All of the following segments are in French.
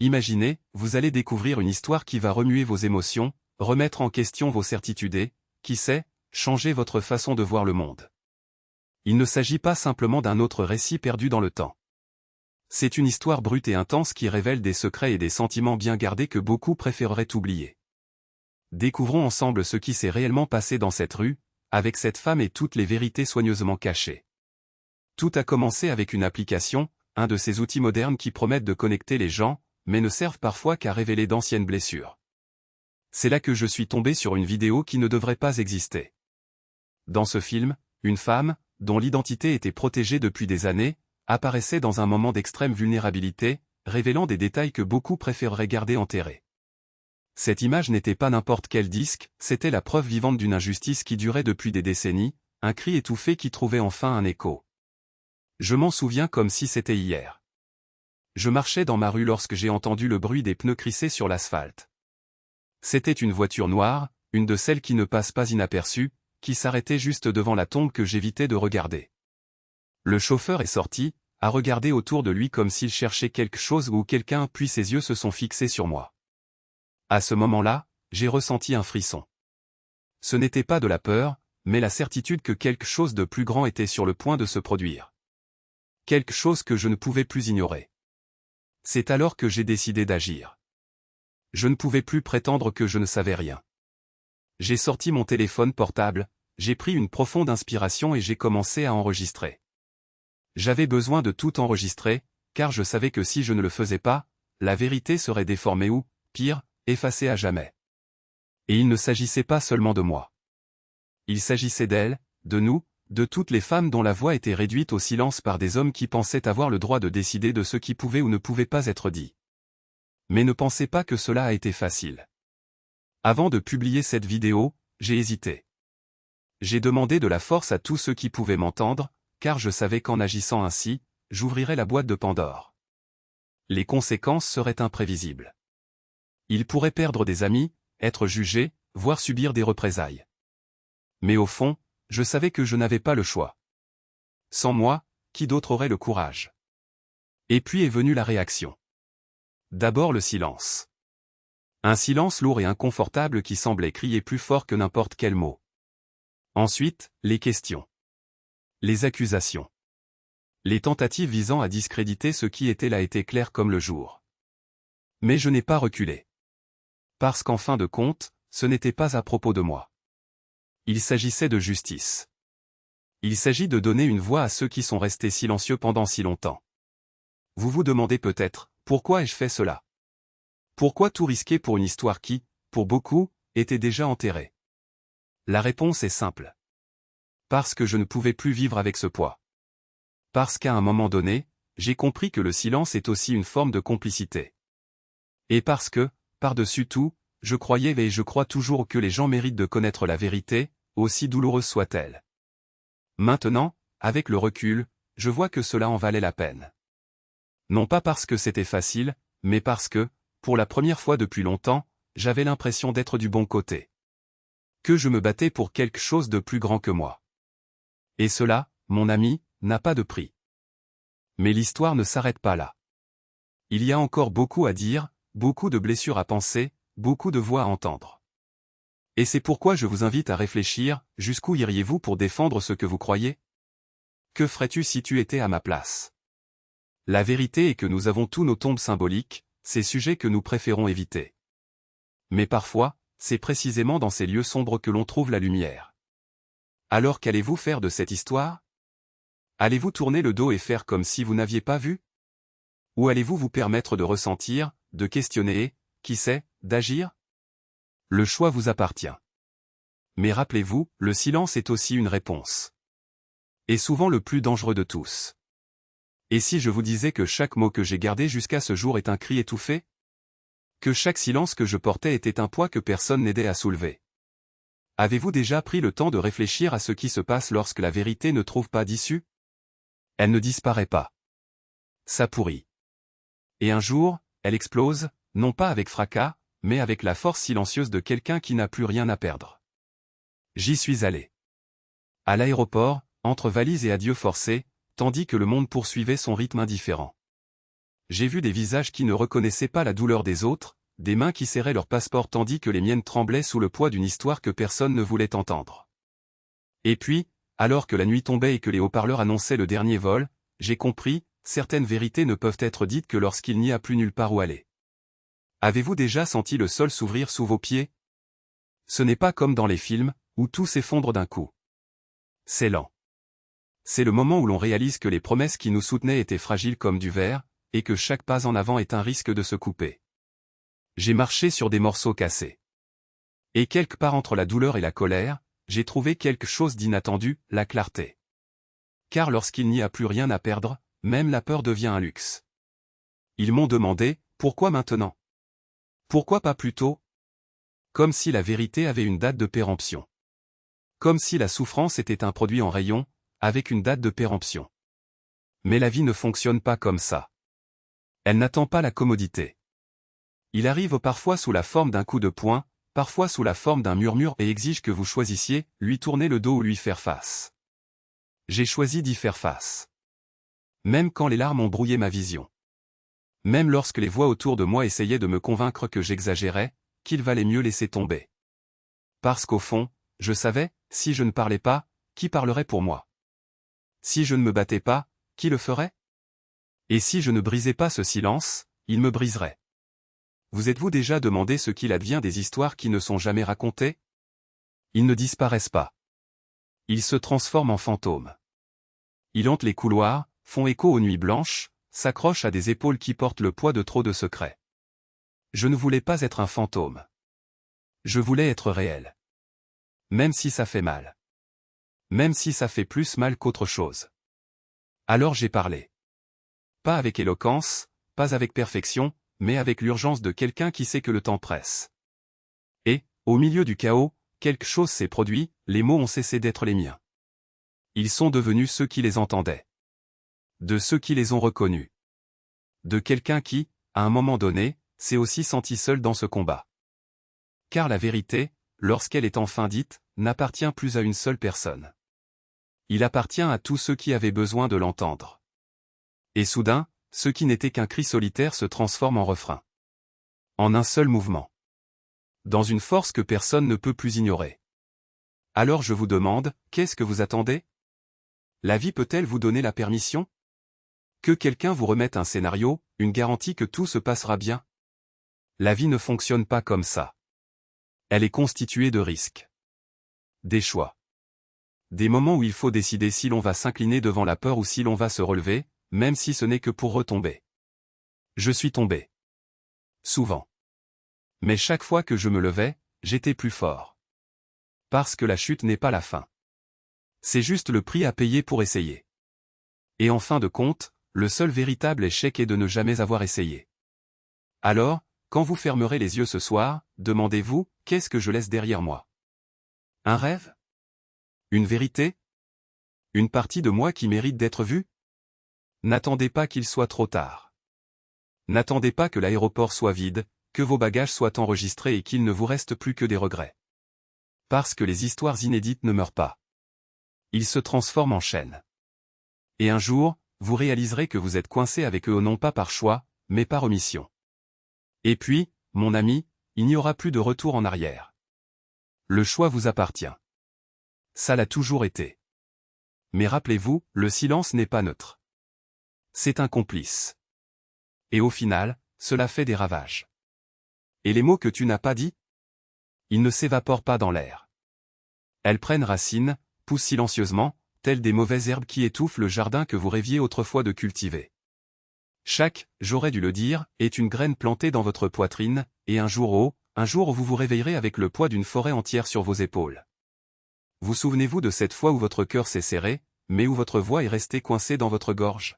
Imaginez, vous allez découvrir une histoire qui va remuer vos émotions, remettre en question vos certitudes et, qui sait, changer votre façon de voir le monde. Il ne s'agit pas simplement d'un autre récit perdu dans le temps. C'est une histoire brute et intense qui révèle des secrets et des sentiments bien gardés que beaucoup préféreraient oublier. Découvrons ensemble ce qui s'est réellement passé dans cette rue, avec cette femme et toutes les vérités soigneusement cachées. Tout a commencé avec une application, un de ces outils modernes qui promettent de connecter les gens, mais ne servent parfois qu'à révéler d'anciennes blessures. C'est là que je suis tombé sur une vidéo qui ne devrait pas exister. Dans ce film, une femme, dont l'identité était protégée depuis des années, apparaissait dans un moment d'extrême vulnérabilité, révélant des détails que beaucoup préféreraient garder enterrés. Cette image n'était pas n'importe quel disque, c'était la preuve vivante d'une injustice qui durait depuis des décennies, un cri étouffé qui trouvait enfin un écho. Je m'en souviens comme si c'était hier. Je marchais dans ma rue lorsque j'ai entendu le bruit des pneus crisser sur l'asphalte. C'était une voiture noire, une de celles qui ne passent pas inaperçues, qui s'arrêtait juste devant la tombe que j'évitais de regarder. Le chauffeur est sorti, a regardé autour de lui comme s'il cherchait quelque chose ou quelqu'un, puis ses yeux se sont fixés sur moi. À ce moment-là, j'ai ressenti un frisson. Ce n'était pas de la peur, mais la certitude que quelque chose de plus grand était sur le point de se produire. Quelque chose que je ne pouvais plus ignorer. C'est alors que j'ai décidé d'agir. Je ne pouvais plus prétendre que je ne savais rien. J'ai sorti mon téléphone portable, j'ai pris une profonde inspiration et j'ai commencé à enregistrer. J'avais besoin de tout enregistrer, car je savais que si je ne le faisais pas, la vérité serait déformée ou, pire, effacée à jamais. Et il ne s'agissait pas seulement de moi. Il s'agissait d'elle, de nous, de toutes les femmes dont la voix était réduite au silence par des hommes qui pensaient avoir le droit de décider de ce qui pouvait ou ne pouvait pas être dit. Mais ne pensez pas que cela a été facile. Avant de publier cette vidéo, j'ai hésité. J'ai demandé de la force à tous ceux qui pouvaient m'entendre, car je savais qu'en agissant ainsi, j'ouvrirais la boîte de Pandore. Les conséquences seraient imprévisibles. Il pourrait perdre des amis, être jugé, voire subir des représailles. Mais au fond, je savais que je n'avais pas le choix. Sans moi, qui d'autre aurait le courage? Et puis est venue la réaction. D'abord le silence. Un silence lourd et inconfortable qui semblait crier plus fort que n'importe quel mot. Ensuite, les questions. Les accusations. Les tentatives visant à discréditer ce qui était là étaient claires comme le jour. Mais je n'ai pas reculé. Parce qu'en fin de compte, ce n'était pas à propos de moi. Il s'agissait de justice. Il s'agit de donner une voix à ceux qui sont restés silencieux pendant si longtemps. Vous vous demandez peut-être, pourquoi ai-je fait cela? Pourquoi tout risquer pour une histoire qui, pour beaucoup, était déjà enterrée? La réponse est simple. Parce que je ne pouvais plus vivre avec ce poids. Parce qu'à un moment donné, j'ai compris que le silence est aussi une forme de complicité. Et parce que, par-dessus tout, je croyais et je crois toujours que les gens méritent de connaître la vérité, aussi douloureuse soit-elle. Maintenant, avec le recul, je vois que cela en valait la peine. Non pas parce que c'était facile, mais parce que, pour la première fois depuis longtemps, j'avais l'impression d'être du bon côté. Que je me battais pour quelque chose de plus grand que moi. Et cela, mon ami, n'a pas de prix. Mais l'histoire ne s'arrête pas là. Il y a encore beaucoup à dire, beaucoup de blessures à penser, beaucoup de voix à entendre. Et c'est pourquoi je vous invite à réfléchir, jusqu'où iriez-vous pour défendre ce que vous croyez? Que ferais-tu si tu étais à ma place? La vérité est que nous avons tous nos tombes symboliques, ces sujets que nous préférons éviter. Mais parfois, c'est précisément dans ces lieux sombres que l'on trouve la lumière. Alors qu'allez-vous faire de cette histoire? Allez-vous tourner le dos et faire comme si vous n'aviez pas vu? Ou allez-vous vous permettre de ressentir, de questionner et, qui sait, d'agir? Le choix vous appartient. Mais rappelez-vous, le silence est aussi une réponse. Et souvent le plus dangereux de tous. Et si je vous disais que chaque mot que j'ai gardé jusqu'à ce jour est un cri étouffé? Que chaque silence que je portais était un poids que personne n'aidait à soulever? Avez-vous déjà pris le temps de réfléchir à ce qui se passe lorsque la vérité ne trouve pas d'issue? Elle ne disparaît pas. Ça pourrit. Et un jour, elle explose, non pas avec fracas, mais avec la force silencieuse de quelqu'un qui n'a plus rien à perdre. J'y suis allé. À l'aéroport, entre valises et adieux forcés, tandis que le monde poursuivait son rythme indifférent. J'ai vu des visages qui ne reconnaissaient pas la douleur des autres, des mains qui serraient leur passeport tandis que les miennes tremblaient sous le poids d'une histoire que personne ne voulait entendre. Et puis, alors que la nuit tombait et que les haut-parleurs annonçaient le dernier vol, j'ai compris, certaines vérités ne peuvent être dites que lorsqu'il n'y a plus nulle part où aller. Avez-vous déjà senti le sol s'ouvrir sous vos pieds? Ce n'est pas comme dans les films, où tout s'effondre d'un coup. C'est lent. C'est le moment où l'on réalise que les promesses qui nous soutenaient étaient fragiles comme du verre, et que chaque pas en avant est un risque de se couper. J'ai marché sur des morceaux cassés. Et quelque part entre la douleur et la colère, j'ai trouvé quelque chose d'inattendu, la clarté. Car lorsqu'il n'y a plus rien à perdre, même la peur devient un luxe. Ils m'ont demandé, pourquoi maintenant? Pourquoi pas plus tôt? Comme si la vérité avait une date de péremption. Comme si la souffrance était un produit en rayon, avec une date de péremption. Mais la vie ne fonctionne pas comme ça. Elle n'attend pas la commodité. Il arrive parfois sous la forme d'un coup de poing, parfois sous la forme d'un murmure et exige que vous choisissiez, lui tourner le dos ou lui faire face. J'ai choisi d'y faire face. Même quand les larmes ont brouillé ma vision. Même lorsque les voix autour de moi essayaient de me convaincre que j'exagérais, qu'il valait mieux laisser tomber. Parce qu'au fond, je savais, si je ne parlais pas, qui parlerait pour moi? Si je ne me battais pas, qui le ferait? Et si je ne brisais pas ce silence, il me briserait. Vous êtes-vous déjà demandé ce qu'il advient des histoires qui ne sont jamais racontées? Ils ne disparaissent pas. Ils se transforment en fantômes. Ils hantent les couloirs, font écho aux nuits blanches, s'accrochent à des épaules qui portent le poids de trop de secrets. Je ne voulais pas être un fantôme. Je voulais être réel. Même si ça fait mal. Même si ça fait plus mal qu'autre chose. Alors j'ai parlé. Pas avec éloquence, pas avec perfection, mais avec l'urgence de quelqu'un qui sait que le temps presse. Et, au milieu du chaos, quelque chose s'est produit, les mots ont cessé d'être les miens. Ils sont devenus ceux qui les entendaient. De ceux qui les ont reconnus. De quelqu'un qui, à un moment donné, s'est aussi senti seul dans ce combat. Car la vérité, lorsqu'elle est enfin dite, n'appartient plus à une seule personne. Il appartient à tous ceux qui avaient besoin de l'entendre. Et soudain, ce qui n'était qu'un cri solitaire se transforme en refrain. En un seul mouvement. Dans une force que personne ne peut plus ignorer. Alors je vous demande, qu'est-ce que vous attendez? La vie peut-elle vous donner la permission? Que quelqu'un vous remette un scénario, une garantie que tout se passera bien? La vie ne fonctionne pas comme ça. Elle est constituée de risques. Des choix. Des moments où il faut décider si l'on va s'incliner devant la peur ou si l'on va se relever, même si ce n'est que pour retomber. Je suis tombé. Souvent. Mais chaque fois que je me levais, j'étais plus fort. Parce que la chute n'est pas la fin. C'est juste le prix à payer pour essayer. Et en fin de compte, le seul véritable échec est de ne jamais avoir essayé. Alors, quand vous fermerez les yeux ce soir, demandez-vous, qu'est-ce que je laisse derrière moi? Un rêve? Une vérité? Une partie de moi qui mérite d'être vue? N'attendez pas qu'il soit trop tard. N'attendez pas que l'aéroport soit vide, que vos bagages soient enregistrés et qu'il ne vous reste plus que des regrets. Parce que les histoires inédites ne meurent pas. Ils se transforment en chaînes. Et un jour, vous réaliserez que vous êtes coincé avec eux non pas par choix, mais par omission. Et puis, mon ami, il n'y aura plus de retour en arrière. Le choix vous appartient. Ça l'a toujours été. Mais rappelez-vous, le silence n'est pas neutre. C'est un complice. Et au final, cela fait des ravages. Et les mots que tu n'as pas dit? Ils ne s'évaporent pas dans l'air. Elles prennent racine, poussent silencieusement, telles des mauvaises herbes qui étouffent le jardin que vous rêviez autrefois de cultiver. Chaque, j'aurais dû le dire, est une graine plantée dans votre poitrine, et un jour où vous vous réveillerez avec le poids d'une forêt entière sur vos épaules. Vous souvenez-vous de cette fois où votre cœur s'est serré, mais où votre voix est restée coincée dans votre gorge?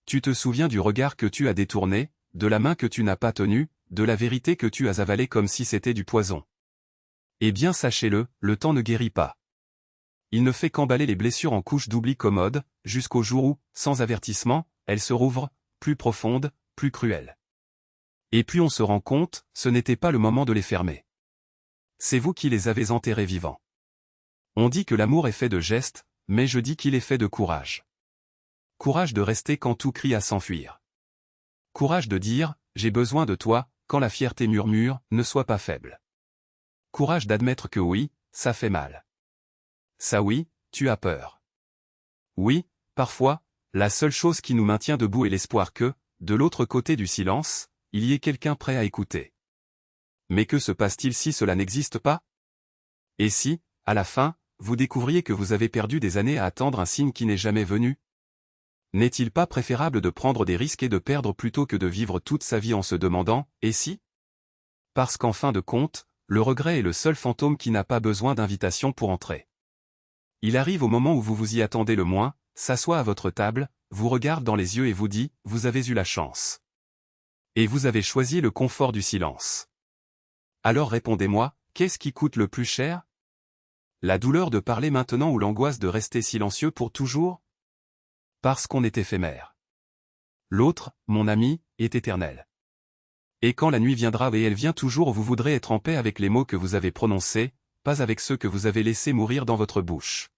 Tu te souviens du regard que tu as détourné, de la main que tu n'as pas tenue, de la vérité que tu as avalée comme si c'était du poison. Eh bien sachez-le, le temps ne guérit pas. Il ne fait qu'emballer les blessures en couches d'oubli commode, jusqu'au jour où, sans avertissement, elles se rouvrent, plus profondes, plus cruelles. Et puis on se rend compte, ce n'était pas le moment de les fermer. C'est vous qui les avez enterrés vivants. On dit que l'amour est fait de gestes, mais je dis qu'il est fait de courage. Courage de rester quand tout crie à s'enfuir. Courage de dire « j'ai besoin de toi » quand la fierté murmure « ne sois pas faible ». Courage d'admettre que oui, ça fait mal. Ça oui, tu as peur. Oui, parfois, la seule chose qui nous maintient debout est l'espoir que, de l'autre côté du silence, il y ait quelqu'un prêt à écouter. Mais que se passe-t-il si cela n'existe pas? Et si, à la fin, vous découvriez que vous avez perdu des années à attendre un signe qui n'est jamais venu? N'est-il pas préférable de prendre des risques et de perdre plutôt que de vivre toute sa vie en se demandant « et si ?» Parce qu'en fin de compte, le regret est le seul fantôme qui n'a pas besoin d'invitation pour entrer. Il arrive au moment où vous vous y attendez le moins, s'assoit à votre table, vous regarde dans les yeux et vous dit « vous avez eu la chance ». Et vous avez choisi le confort du silence. Alors répondez-moi, qu'est-ce qui coûte le plus cher? La douleur de parler maintenant ou l'angoisse de rester silencieux pour toujours? Parce qu'on est éphémère. L'autre, mon ami, est éternel. Et quand la nuit viendra et elle vient toujours, vous voudrez être en paix avec les mots que vous avez prononcés, pas avec ceux que vous avez laissés mourir dans votre bouche.